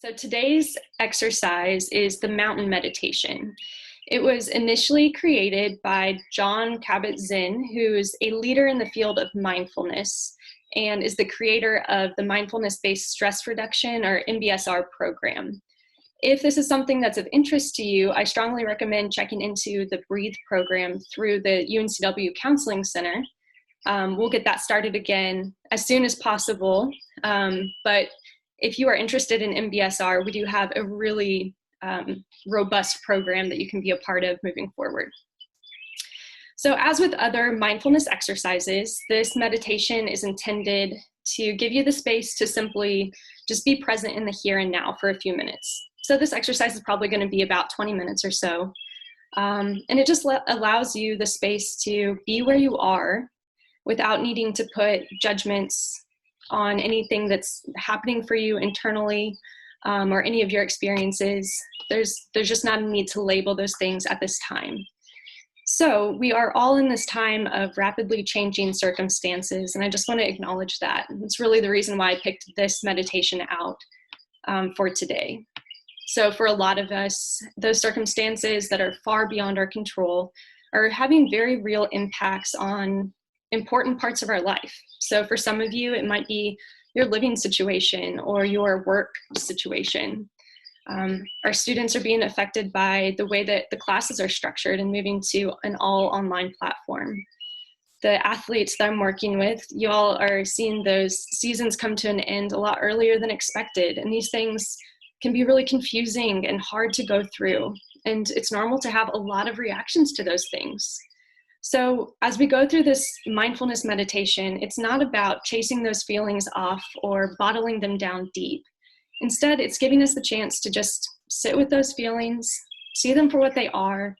So today's exercise is the mountain meditation. It was initially created by Jon Kabat-Zinn, who's a leader in the field of mindfulness and is the creator of the mindfulness-based stress reduction, or MBSR program. If this is something that's of interest to you, I strongly recommend checking into the Breathe program through the UNCW Counseling Center. We'll get that started again as soon as possible, but if you are interested in MBSR, we do have a really robust program that you can be a part of moving forward. So as with other mindfulness exercises, this meditation is intended to give you the space to simply just be present in the here and now for a few minutes. So this exercise is probably going to be about 20 minutes or so. And it just allows you the space to be where you are without needing to put judgments on anything that's happening for you internally, or any of your experiences. There's just not a need to label those things at this time. So we are all in this time of rapidly changing circumstances, and I just want to acknowledge that. It's really the reason why I picked this meditation out for today. So for a lot of us, those circumstances that are far beyond our control are having very real impacts on important parts of our life. So for some of you, it might be your living situation or your work situation. Our students are being affected by the way that the classes are structured and moving to an all online platform. The athletes that I'm working with, y'all are seeing those seasons come to an end a lot earlier than expected. And these things can be really confusing and hard to go through. And it's normal to have a lot of reactions to those things. So as we go through this mindfulness meditation, it's not about chasing those feelings off or bottling them down deep. Instead, it's giving us the chance to just sit with those feelings, see them for what they are,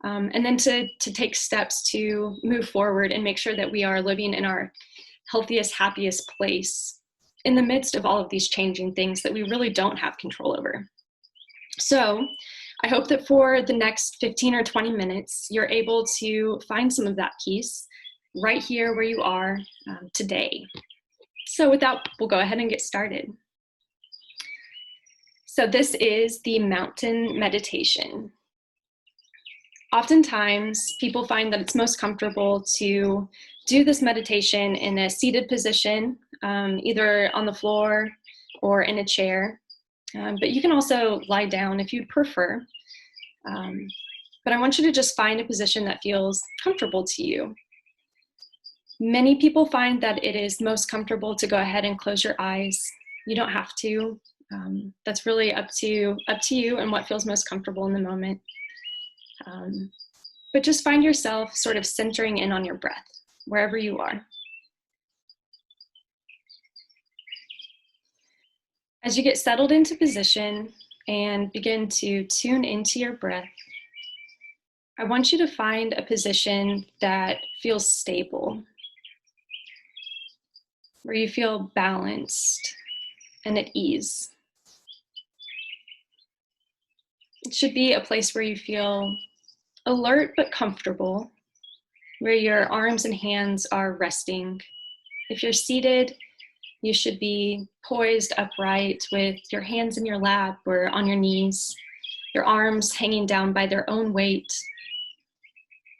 and then to take steps to move forward and make sure that we are living in our healthiest, happiest place in the midst of all of these changing things that we really don't have control over. So I hope that for the next 15 or 20 minutes, you're able to find some of that peace right here where you are today. So with that, we'll go ahead and get started. So this is the mountain meditation. Oftentimes, people find that it's most comfortable to do this meditation in a seated position, either on the floor or in a chair. But you can also lie down if you'd prefer. But I want you to just find a position that feels comfortable to you. Many people find that it is most comfortable to go ahead and close your eyes. You don't have to. That's really up to you and what feels most comfortable in the moment. But just find yourself sort of centering in on your breath, wherever you are. As you get settled into position and begin to tune into your breath, I want you to find a position that feels stable, where you feel balanced and at ease. It should be a place where you feel alert but comfortable, where your arms and hands are resting. If you're seated, you should be poised upright with your hands in your lap or on your knees, your arms hanging down by their own weight,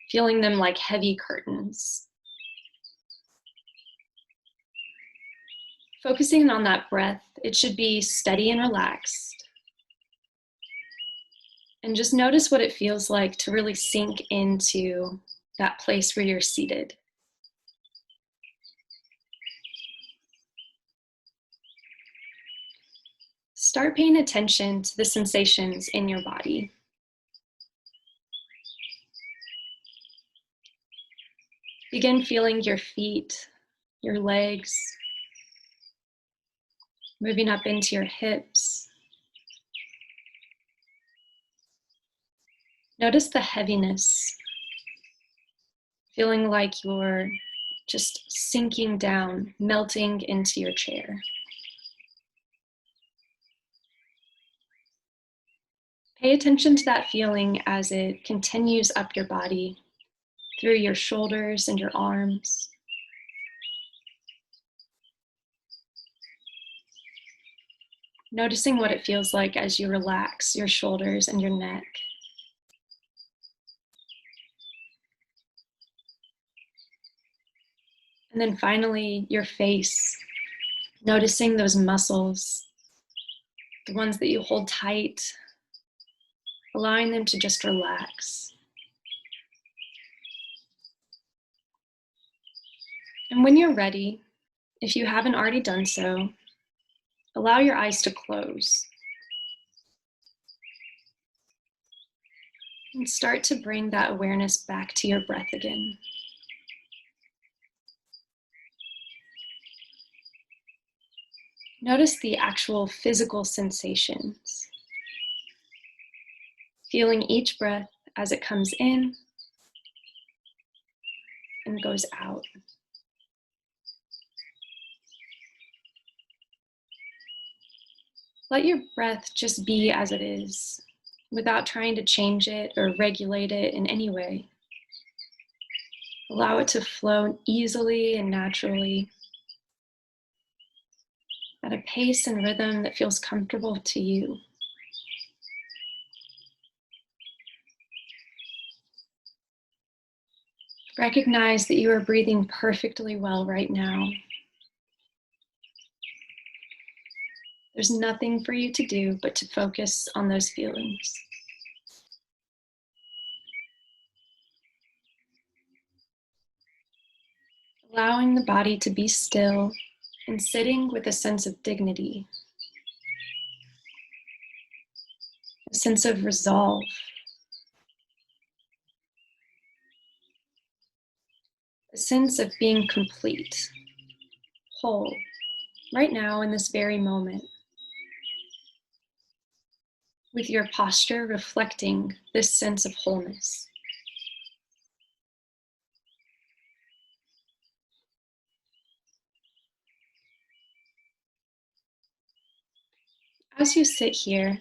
feeling them like heavy curtains. Focusing on that breath, it should be steady and relaxed. And just notice what it feels like to really sink into that place where you're seated. Start paying attention to the sensations in your body. Begin feeling your feet, your legs, moving up into your hips. Notice the heaviness, feeling like you're just sinking down, melting into your chair. Pay attention to that feeling as it continues up your body, through your shoulders and your arms. noticing what it feels like as you relax your shoulders and your neck. And then finally, your face, noticing those muscles, the ones that you hold tight, allowing them to just relax. And when you're ready, if you haven't already done so, allow your eyes to close. And start to bring that awareness back to your breath again. Notice the actual physical sensations. Feeling each breath as it comes in and goes out. Let your breath just be as it is, without trying to change it or regulate it in any way. Allow it to flow easily and naturally at a pace and rhythm that feels comfortable to you. Recognize that you are breathing perfectly well right now. There's nothing for you to do but to focus on those feelings. Allowing the body to be still and sitting with a sense of dignity, a sense of resolve, a sense of being complete, whole, right now in this very moment, with your posture reflecting this sense of wholeness. As you sit here,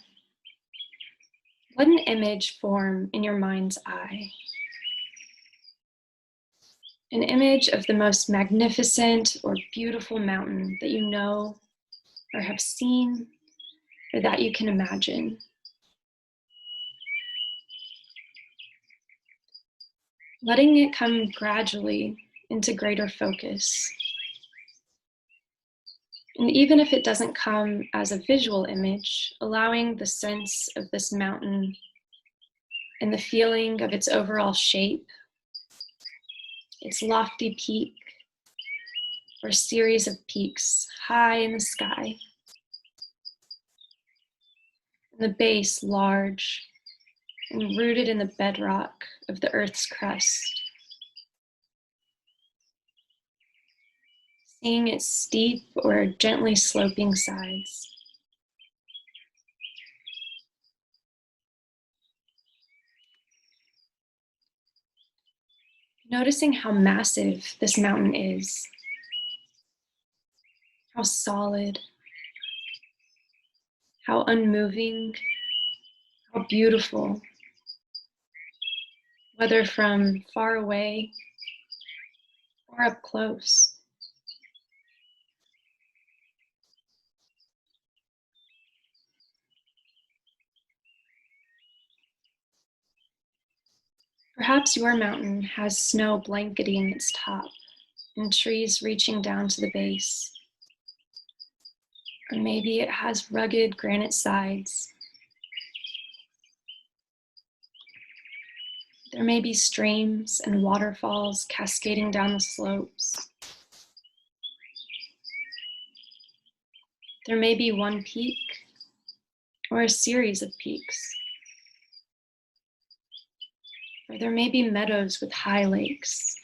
let an image form in your mind's eye. An image of the most magnificent or beautiful mountain that you know or have seen or that you can imagine. Letting it come gradually into greater focus. And even if it doesn't come as a visual image, allowing the sense of this mountain and the feeling of its overall shape, its lofty peak or series of peaks high in the sky, and the base large and rooted in the bedrock of the Earth's crust. Seeing its steep or gently sloping sides. Noticing how massive this mountain is, how solid, how unmoving, how beautiful, whether from far away or up close. Perhaps your mountain has snow blanketing its top and trees reaching down to the base. Or maybe it has rugged granite sides. There may be streams and waterfalls cascading down the slopes. There may be one peak or a series of peaks. Or there may be meadows with high lakes.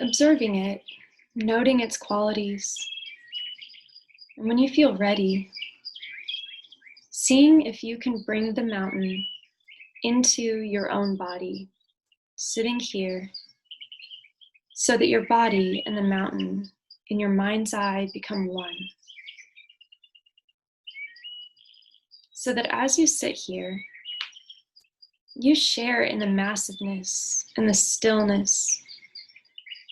Observing it, noting its qualities, and when you feel ready, seeing if you can bring the mountain into your own body, sitting here, so that your body and the mountain in your mind's eye become one. So that as you sit here, you share in the massiveness and the stillness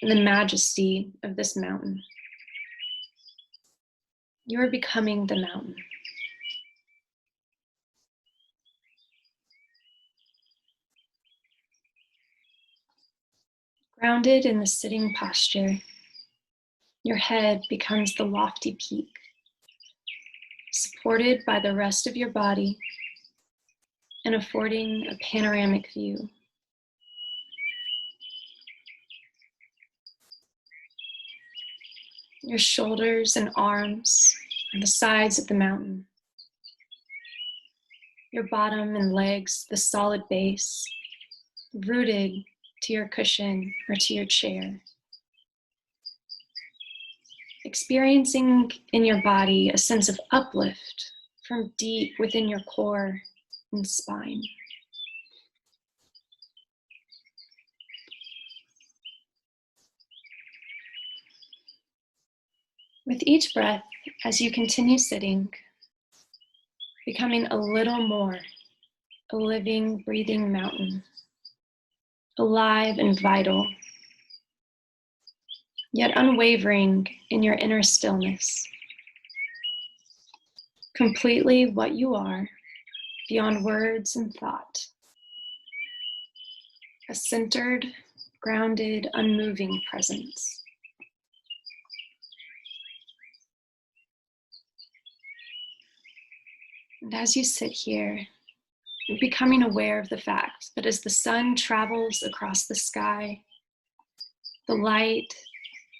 and the majesty of this mountain. You are becoming the mountain. Grounded in the sitting posture, your head becomes the lofty peak, supported by the rest of your body and affording a panoramic view. Your shoulders and arms are the sides of the mountain. Your bottom and legs, the solid base, rooted to your cushion or to your chair. Experiencing in your body a sense of uplift from deep within your core and spine. With each breath, as you continue sitting, becoming a little more a living, breathing mountain, alive and vital, yet unwavering in your inner stillness, completely what you are, beyond words and thought. A centered, grounded, unmoving presence. And as you sit here, you're becoming aware of the fact that as the sun travels across the sky, the light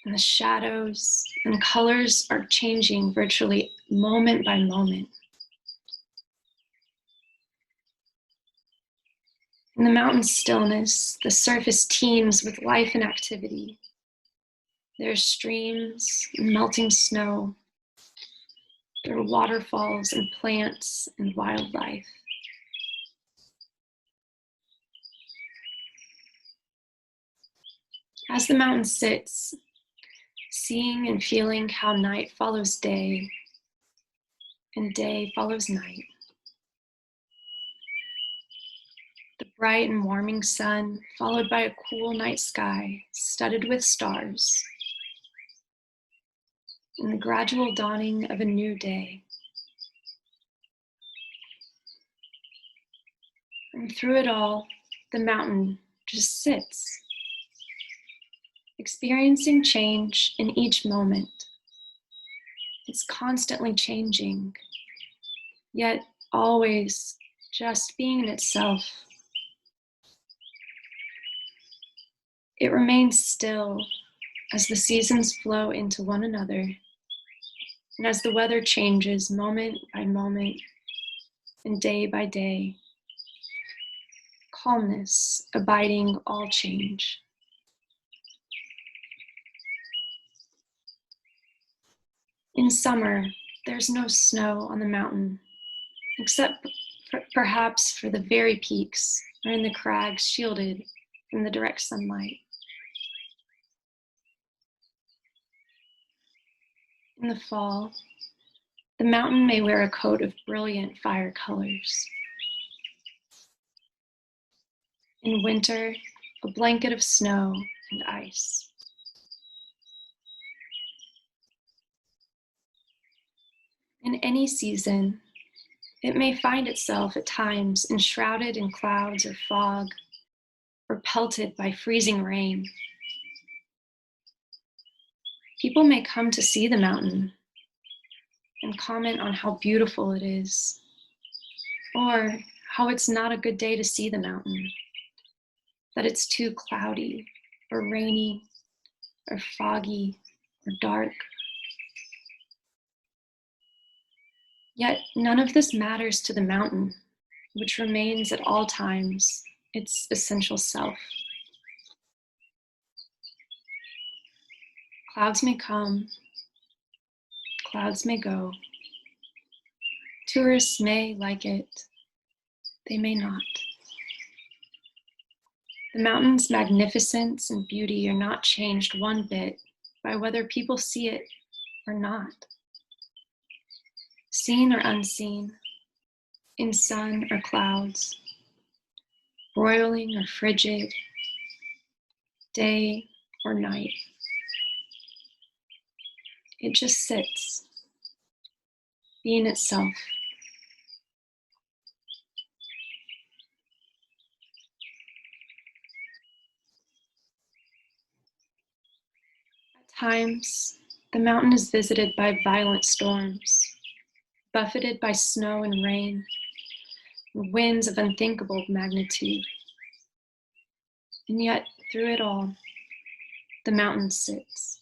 and the shadows and colors are changing virtually moment by moment. In the mountain stillness, the surface teems with life and activity. There are streams and melting snow. There are waterfalls and plants and wildlife. As the mountain sits, seeing and feeling how night follows day and day follows night. The bright and warming sun, followed by a cool night sky studded with stars, and the gradual dawning of a new day. And through it all, the mountain just sits, experiencing change in each moment. It's constantly changing, yet always just being in itself. It remains still as the seasons flow into one another, and as the weather changes moment by moment and day by day. Calmness abiding all change. In summer, there's no snow on the mountain, except perhaps for the very peaks or in the crags shielded from the direct sunlight. In the fall, the mountain may wear a coat of brilliant fire colors. In winter, a blanket of snow and ice. In any season, it may find itself at times enshrouded in clouds or fog, or pelted by freezing rain. People may come to see the mountain and comment on how beautiful it is, or how it's not a good day to see the mountain, that it's too cloudy or rainy or foggy or dark. Yet none of this matters to the mountain, which remains at all times its essential self. Clouds may come, clouds may go. Tourists may like it, they may not. The mountain's magnificence and beauty are not changed one bit by whether people see it or not. Seen or unseen, in sun or clouds, broiling or frigid, day or night. It just sits, being itself. At times, the mountain is visited by violent storms, buffeted by snow and rain, winds of unthinkable magnitude. And yet, through it all, the mountain sits.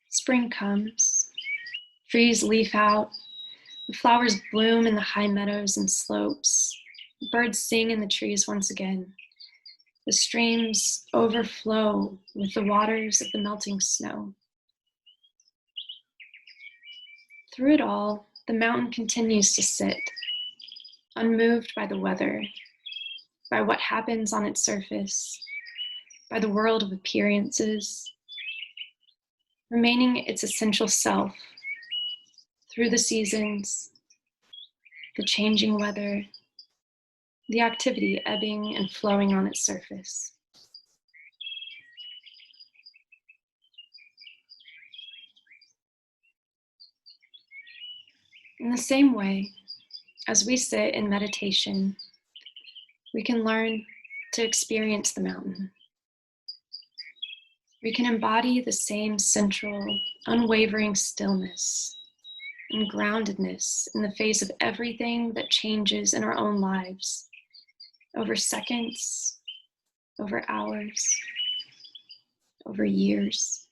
Spring comes, trees leaf out, the flowers bloom in the high meadows and slopes, birds sing in the trees once again. The streams overflow with the waters of the melting snow. Through it all, the mountain continues to sit, unmoved by the weather, by what happens on its surface, by the world of appearances, remaining its essential self through the seasons, the changing weather, the activity ebbing and flowing on its surface. In the same way, as we sit in meditation, we can learn to experience the mountain. We can embody the same central, unwavering stillness and groundedness in the face of everything that changes in our own lives, over seconds, over hours, over years.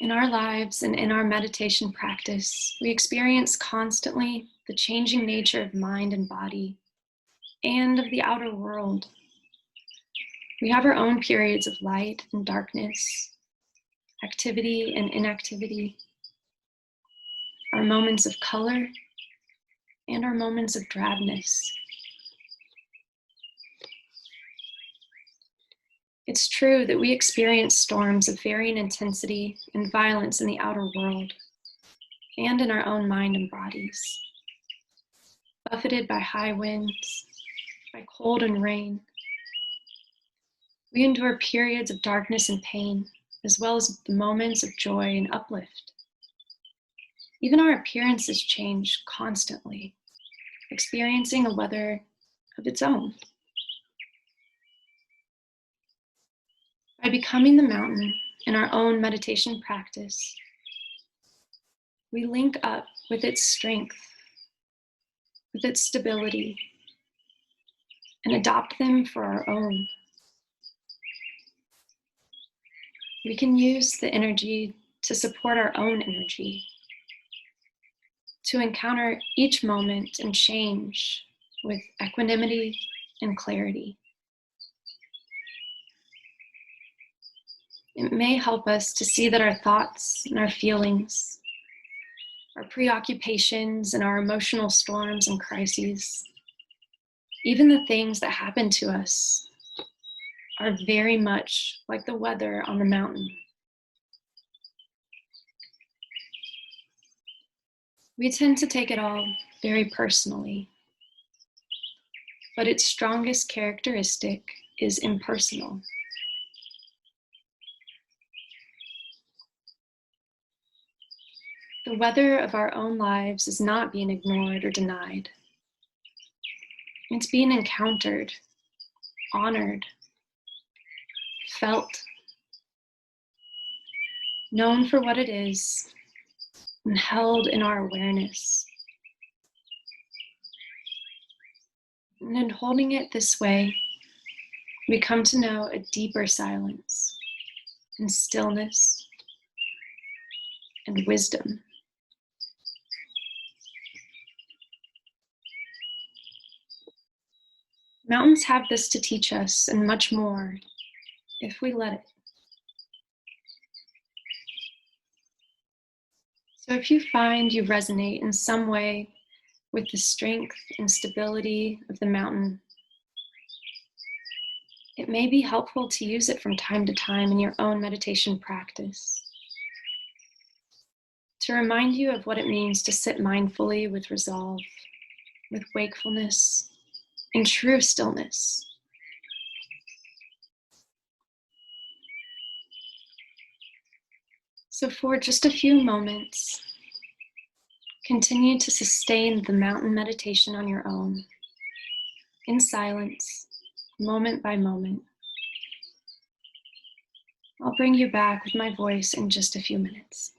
In our lives and in our meditation practice, we experience constantly the changing nature of mind and body and of the outer world. We have our own periods of light and darkness, activity and inactivity, our moments of color and our moments of drabness. It's true that we experience storms of varying intensity and violence in the outer world and in our own mind and bodies, buffeted by high winds, by cold and rain. We endure periods of darkness and pain, as well as the moments of joy and uplift. Even our appearances change constantly, experiencing a weather of its own. By becoming the mountain in our own meditation practice, we link up with its strength, with its stability, and adopt them for our own. We can use the energy to support our own energy, to encounter each moment and change with equanimity and clarity. It may help us to see that our thoughts and our feelings, our preoccupations and our emotional storms and crises, even the things that happen to us, are very much like the weather on the mountain. We tend to take it all very personally, but its strongest characteristic is impersonal. The weather of our own lives is not being ignored or denied. It's being encountered, honored, felt, known for what it is, and held in our awareness. And in holding it this way, we come to know a deeper silence and stillness and wisdom. Mountains have this to teach us and much more if we let it. So if you find you resonate in some way with the strength and stability of the mountain, it may be helpful to use it from time to time in your own meditation practice, to remind you of what it means to sit mindfully with resolve, with wakefulness, in true stillness. So for just a few moments, continue to sustain the mountain meditation on your own, in silence, moment by moment. I'll bring you back with my voice in just a few minutes.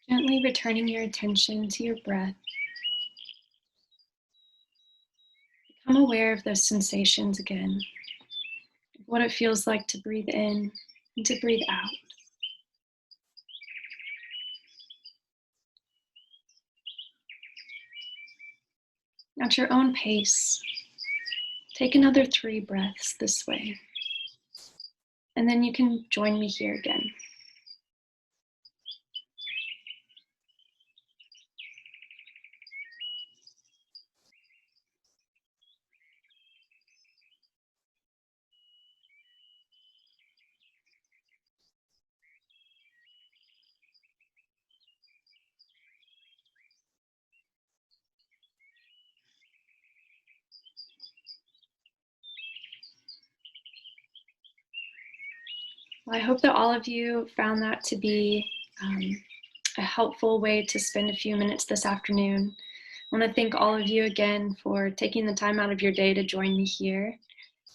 Gently returning your attention to your breath. Become aware of those sensations again, what it feels like to breathe in and to breathe out. At your own pace, take another 3 breaths this way, and then you can join me here again. Well, I hope that all of you found that to be a helpful way to spend a few minutes this afternoon. I want to thank all of you again for taking the time out of your day to join me here,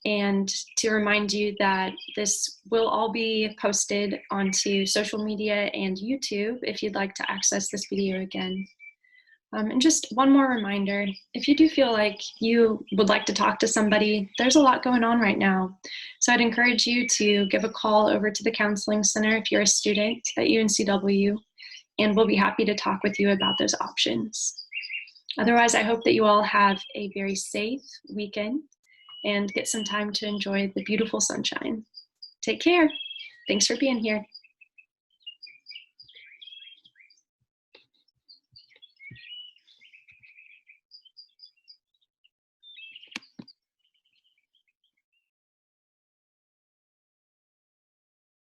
and to remind you that this will all be posted onto social media and YouTube if you'd like to access this video again. And just one more reminder, if you do feel like you would like to talk to somebody, there's a lot going on right now. So I'd encourage you to give a call over to the Counseling Center if you're a student at UNCW, and we'll be happy to talk with you about those options. Otherwise, I hope that you all have a very safe weekend and get some time to enjoy the beautiful sunshine. Take care. Thanks for being here.